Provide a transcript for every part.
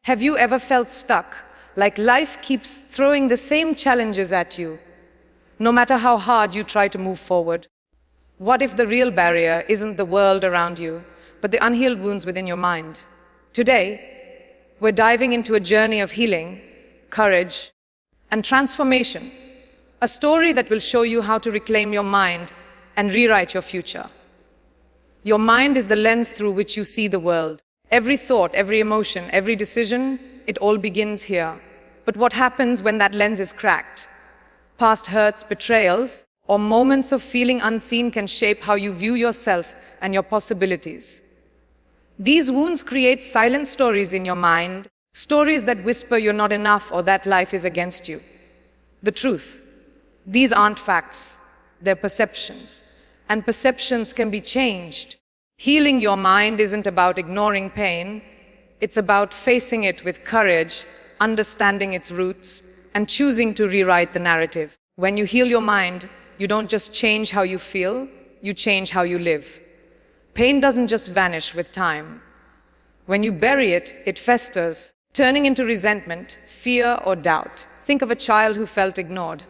Have you ever felt stuck, like life keeps throwing the same challenges at you, no matter how hard you try to move forward? What if the real barrier isn't the world around you, but the unhealed wounds within your mind? Today, we're diving into a journey of healing, courage, and transformation. A story that will show you how to reclaim your mind and rewrite your future. Your mind is the lens through which you see the world. Every thought, every emotion, every decision, it all begins here. But what happens when that lens is cracked? Past hurts, betrayals, or moments of feeling unseen can shape how you view yourself and your possibilities. These wounds create silent stories in your mind, stories that whisper you're not enough or that life is against you. The truth: these aren't facts, they're perceptions, and perceptions can be changed. Healing your mind isn't about ignoring pain, it's about facing it with courage, understanding its roots, and choosing to rewrite the narrative. When you heal your mind, you don't just change how you feel, you change how you live. Pain doesn't just vanish with time. When you bury it, it festers, turning into resentment, fear, or doubt. Think of a child who felt ignored.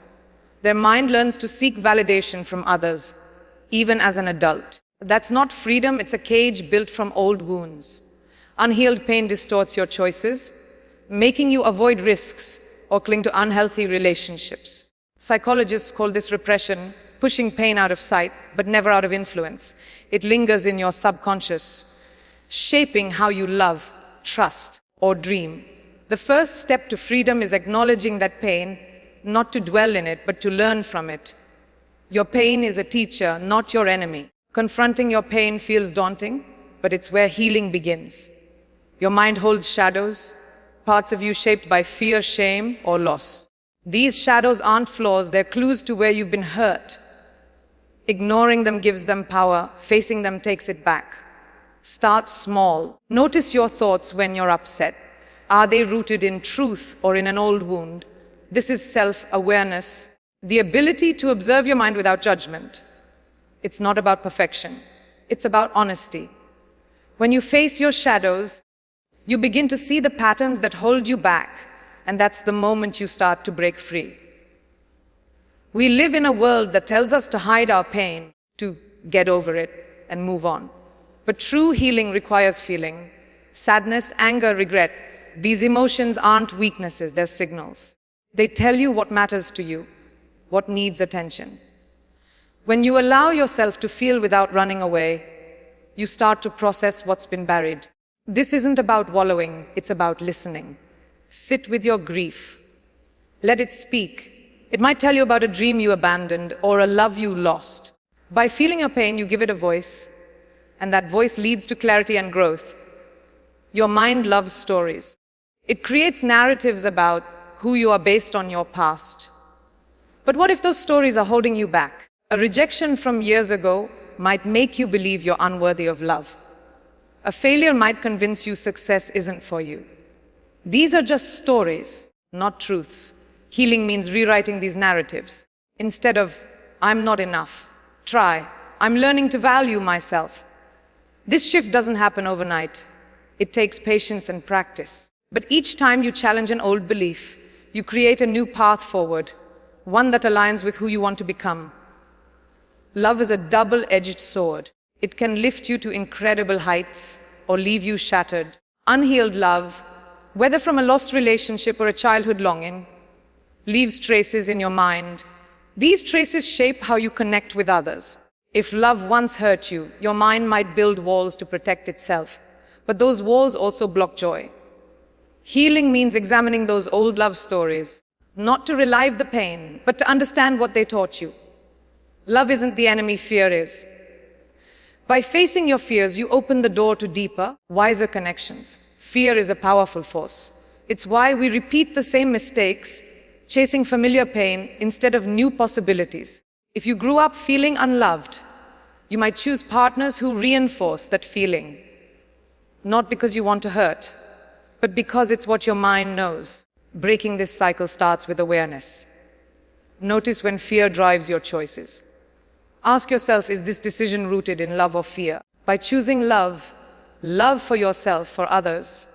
Their mind learns to seek validation from others, even as an adult. That's not freedom, it's a cage built from old wounds. Unhealed pain distorts your choices, making you avoid risks or cling to unhealthy relationships. Psychologists call this repression, pushing pain out of sight, but never out of influence. It lingers in your subconscious, shaping how you love, trust, or dream. The first step to freedom is acknowledging that pain, not to dwell in it, but to learn from it. Your pain is a teacher, not your enemy. Confronting your pain feels daunting, but it's where healing begins. Your mind holds shadows, parts of you shaped by fear, shame, or loss. These shadows aren't flaws, they're clues to where you've been hurt. Ignoring them gives them power, facing them takes it back. Start small. Notice your thoughts when you're upset. Are they rooted in truth or in an old wound? This is self-awareness, the ability to observe your mind without judgment. It's not about perfection, it's about honesty. When you face your shadows, you begin to see the patterns that hold you back, and that's the moment you start to break free. We live in a world that tells us to hide our pain, to get over it and move on. But true healing requires feeling. Sadness, anger, regret, these emotions aren't weaknesses, they're signals. They tell you what matters to you, what needs attention. When you allow yourself to feel without running away, you start to process what's been buried. This isn't about wallowing, it's about listening. Sit with your grief. Let it speak. It might tell you about a dream you abandoned or a love you lost. By feeling your pain, you give it a voice, and that voice leads to clarity and growth. Your mind loves stories. It creates narratives about who you are based on your past. But what if those stories are holding you back? A rejection from years ago might make you believe you're unworthy of love. A failure might convince you success isn't for you. These are just stories, not truths. Healing means rewriting these narratives. Instead of, I'm not enough, try, I'm learning to value myself. This shift doesn't happen overnight. It takes patience and practice. But each time you challenge an old belief, you create a new path forward, one that aligns with who you want to become. Love is a double-edged sword. It can lift you to incredible heights or leave you shattered. Unhealed love, whether from a lost relationship or a childhood longing, leaves traces in your mind. These traces shape how you connect with others. If love once hurt you, your mind might build walls to protect itself, but those walls also block joy. Healing means examining those old love stories, not to relive the pain, but to understand what they taught you. Love isn't the enemy, fear is. By facing your fears, you open the door to deeper, wiser connections. Fear is a powerful force. It's why we repeat the same mistakes, chasing familiar pain instead of new possibilities. If you grew up feeling unloved, you might choose partners who reinforce that feeling. Not because you want to hurt, but because it's what your mind knows. Breaking this cycle starts with awareness. Notice when fear drives your choices. Ask yourself, is this decision rooted in love or fear? By choosing love, love for yourself, for others,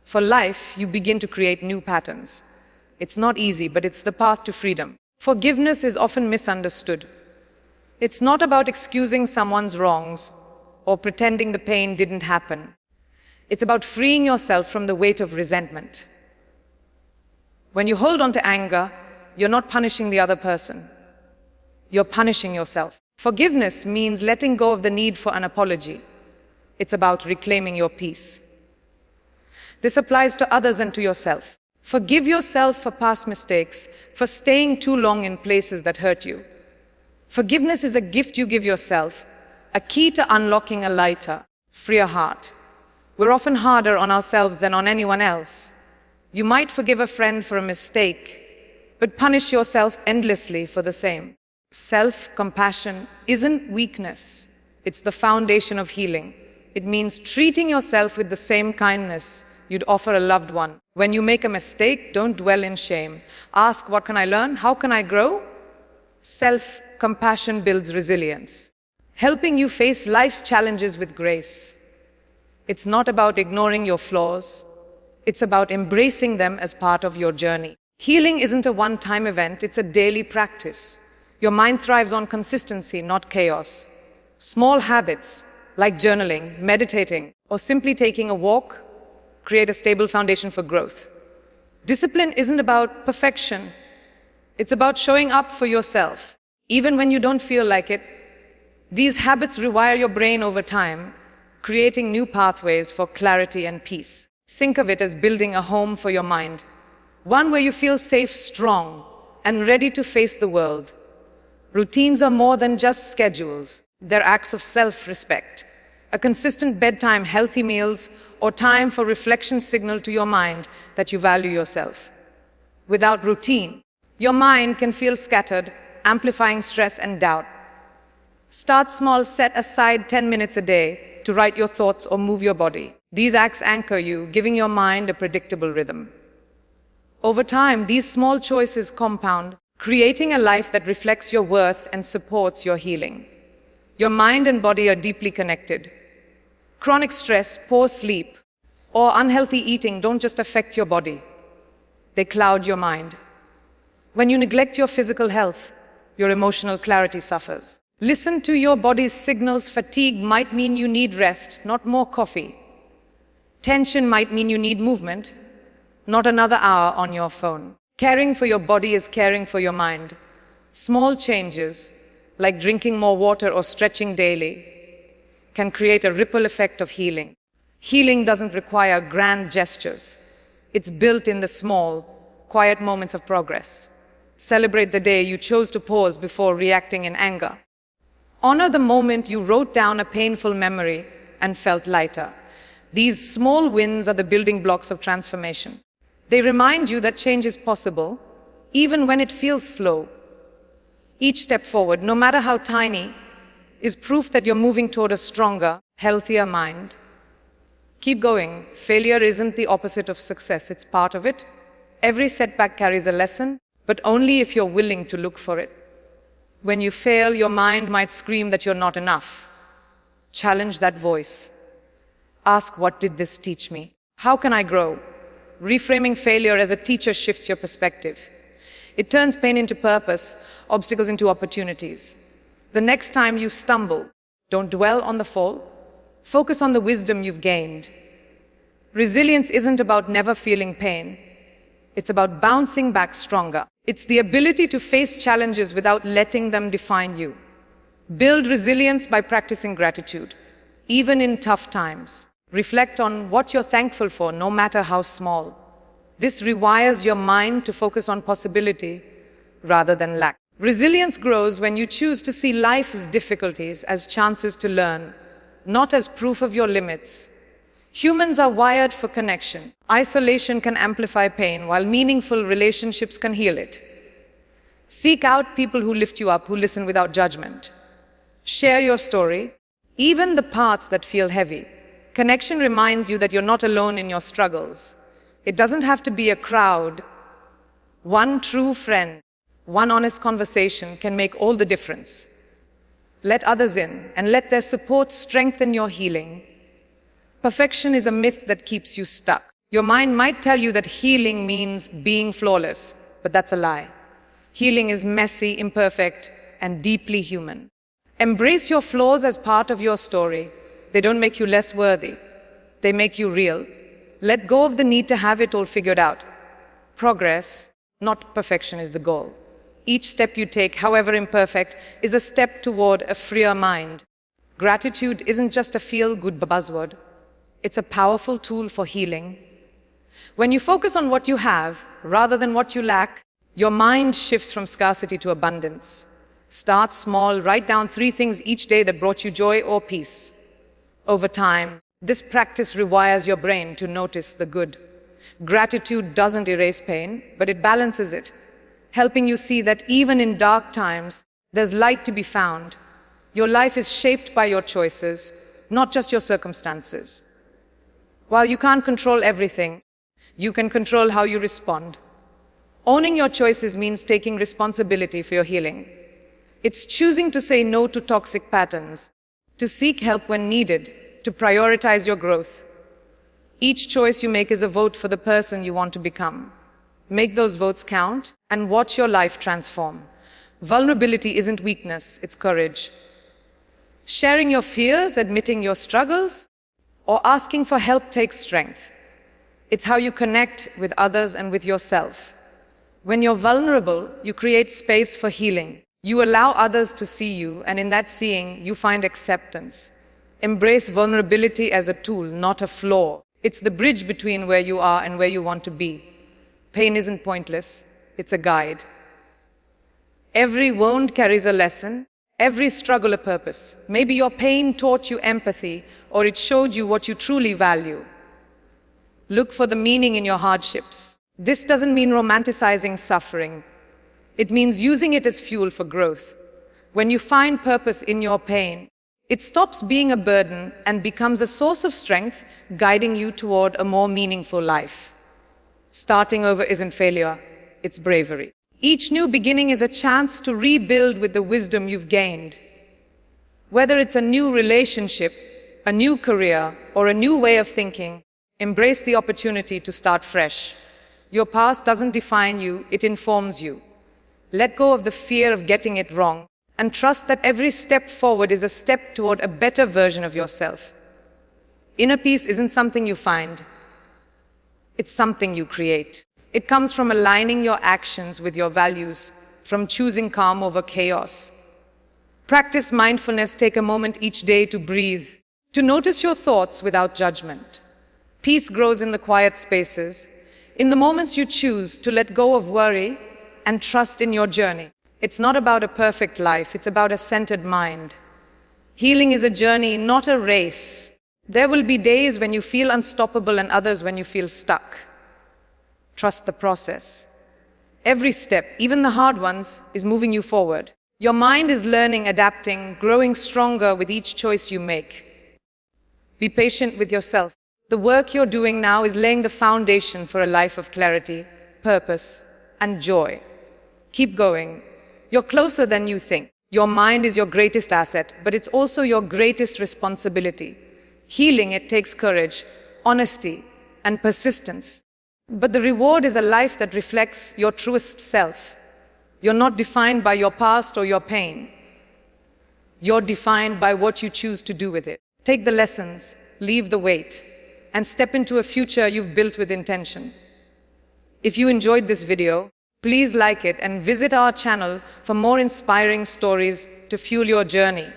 For life, you begin to create new patterns. It's not easy, but it's the path to freedom. Forgiveness is often misunderstood. It's not about excusing someone's wrongs or pretending the pain didn't happen. It's about freeing yourself from the weight of resentment. When you hold on to anger, you're not punishing the other person. You're punishing yourself. Forgiveness means letting go of the need for an apology. It's about reclaiming your peace. This applies to others and to yourself. Forgive yourself for past mistakes, for staying too long in places that hurt you. Forgiveness is a gift you give yourself, a key to unlocking a lighter, freer heart. We're often harder on ourselves than on anyone else. You might forgive a friend for a mistake, but punish yourself endlessly for the same. Self-compassion isn't weakness. It's the foundation of healing. It means treating yourself with the same kindness you'd offer a loved one. When you make a mistake, don't dwell in shame. Ask, what can I learn? How can I grow? Self-compassion builds resilience, helping you face life's challenges with grace. It's not about ignoring your flaws. It's about embracing them as part of your journey. Healing isn't a one-time event, it's a daily practice. Your mind thrives on consistency, not chaos. Small habits, like journaling, meditating, or simply taking a walk, create a stable foundation for growth. Discipline isn't about perfection. It's about showing up for yourself, even when you don't feel like it. These habits rewire your brain over time, creating new pathways for clarity and peace. Think of it as building a home for your mind, one where you feel safe, strong, and ready to face the world. Routines are more than just schedules. They're acts of self-respect. A consistent bedtime, healthy meals, or time for reflection signal to your mind that you value yourself. Without routine, your mind can feel scattered, amplifying stress and doubt. Start small, set aside 10 minutes a day to write your thoughts or move your body. These acts anchor you, giving your mind a predictable rhythm. Over time, these small choices compound, creating a life that reflects your worth and supports your healing. Your mind and body are deeply connected. Chronic stress, poor sleep, or unhealthy eating don't just affect your body. They cloud your mind. When you neglect your physical health, your emotional clarity suffers. Listen to your body's signals. Fatigue might mean you need rest, not more coffee. Tension might mean you need movement, not another hour on your phone. Caring for your body is caring for your mind. Small changes, like drinking more water or stretching daily, can create a ripple effect of healing. Healing doesn't require grand gestures. It's built in the small, quiet moments of progress. Celebrate the day you chose to pause before reacting in anger. Honor the moment you wrote down a painful memory and felt lighter. These small wins are the building blocks of transformation. They remind you that change is possible, even when it feels slow. Each step forward, no matter how tiny, is proof that you're moving toward a stronger, healthier mind. Keep going. Failure isn't the opposite of success, it's part of it. Every setback carries a lesson, but only if you're willing to look for it. When you fail, your mind might scream that you're not enough. Challenge that voice. Ask, what did this teach me? How can I grow? Reframing failure as a teacher shifts your perspective. It turns pain into purpose, obstacles into opportunities. The next time you stumble, don't dwell on the fall. Focus on the wisdom you've gained. Resilience isn't about never feeling pain. It's about bouncing back stronger. It's the ability to face challenges without letting them define you. Build resilience by practicing gratitude, even in tough times. Reflect on what you're thankful for, no matter how small. This rewires your mind to focus on possibility rather than lack. Resilience grows when you choose to see life's difficulties as chances to learn, not as proof of your limits. Humans are wired for connection. Isolation can amplify pain, while meaningful relationships can heal it. Seek out people who lift you up, who listen without judgment. Share your story, even the parts that feel heavy. Connection reminds you that you're not alone in your struggles. It doesn't have to be a crowd. One true friend, one honest conversation can make all the difference. Let others in and let their support strengthen your healing. Perfection is a myth that keeps you stuck. Your mind might tell you that healing means being flawless, but that's a lie. Healing is messy, imperfect, and deeply human. Embrace your flaws as part of your story. They don't make you less worthy. They make you real. Let go of the need to have it all figured out. Progress, not perfection, is the goal. Each step you take, however imperfect, is a step toward a freer mind. Gratitude isn't just a feel-good buzzword. It's a powerful tool for healing. When you focus on what you have, rather than what you lack, your mind shifts from scarcity to abundance. Start small, write down 3 things each day that brought you joy or peace. Over time, this practice rewires your brain to notice the good. Gratitude doesn't erase pain, but it balances it, helping you see that even in dark times, there's light to be found. Your life is shaped by your choices, not just your circumstances. While you can't control everything, you can control how you respond. Owning your choices means taking responsibility for your healing. It's choosing to say no to toxic patterns, to seek help when needed, to prioritize your growth. Each choice you make is a vote for the person you want to become. Make those votes count and watch your life transform. Vulnerability isn't weakness, it's courage. Sharing your fears, admitting your struggles, or asking for help takes strength. It's how you connect with others and with yourself. When you're vulnerable, you create space for healing. You allow others to see you, and in that seeing, you find acceptance. Embrace vulnerability as a tool, not a flaw. It's the bridge between where you are and where you want to be. Pain isn't pointless, it's a guide. Every wound carries a lesson, every struggle a purpose. Maybe your pain taught you empathy, or it showed you what you truly value. Look for the meaning in your hardships. This doesn't mean romanticizing suffering. It means using it as fuel for growth. When you find purpose in your pain, it stops being a burden and becomes a source of strength, guiding you toward a more meaningful life. Starting over isn't failure, it's bravery. Each new beginning is a chance to rebuild with the wisdom you've gained. Whether it's a new relationship, a new career, or a new way of thinking, embrace the opportunity to start fresh. Your past doesn't define you, it informs you. Let go of the fear of getting it wrong and trust that every step forward is a step toward a better version of yourself. Inner peace isn't something you find, it's something you create. It comes from aligning your actions with your values, from choosing calm over chaos. Practice mindfulness, take a moment each day to breathe, to notice your thoughts without judgment. Peace grows in the quiet spaces, in the moments you choose to let go of worry and trust in your journey. It's not about a perfect life, it's about a centered mind. Healing is a journey, not a race. There will be days when you feel unstoppable and others when you feel stuck. Trust the process. Every step, even the hard ones, is moving you forward. Your mind is learning, adapting, growing stronger with each choice you make. Be patient with yourself. The work you're doing now is laying the foundation for a life of clarity, purpose, and joy. Keep going. You're closer than you think. Your mind is your greatest asset, but it's also your greatest responsibility. Healing, it takes courage, honesty, and persistence. But the reward is a life that reflects your truest self. You're not defined by your past or your pain. You're defined by what you choose to do with it. Take the lessons, leave the weight, and step into a future you've built with intention. If you enjoyed this video, please like it and visit our channel for more inspiring stories to fuel your journey.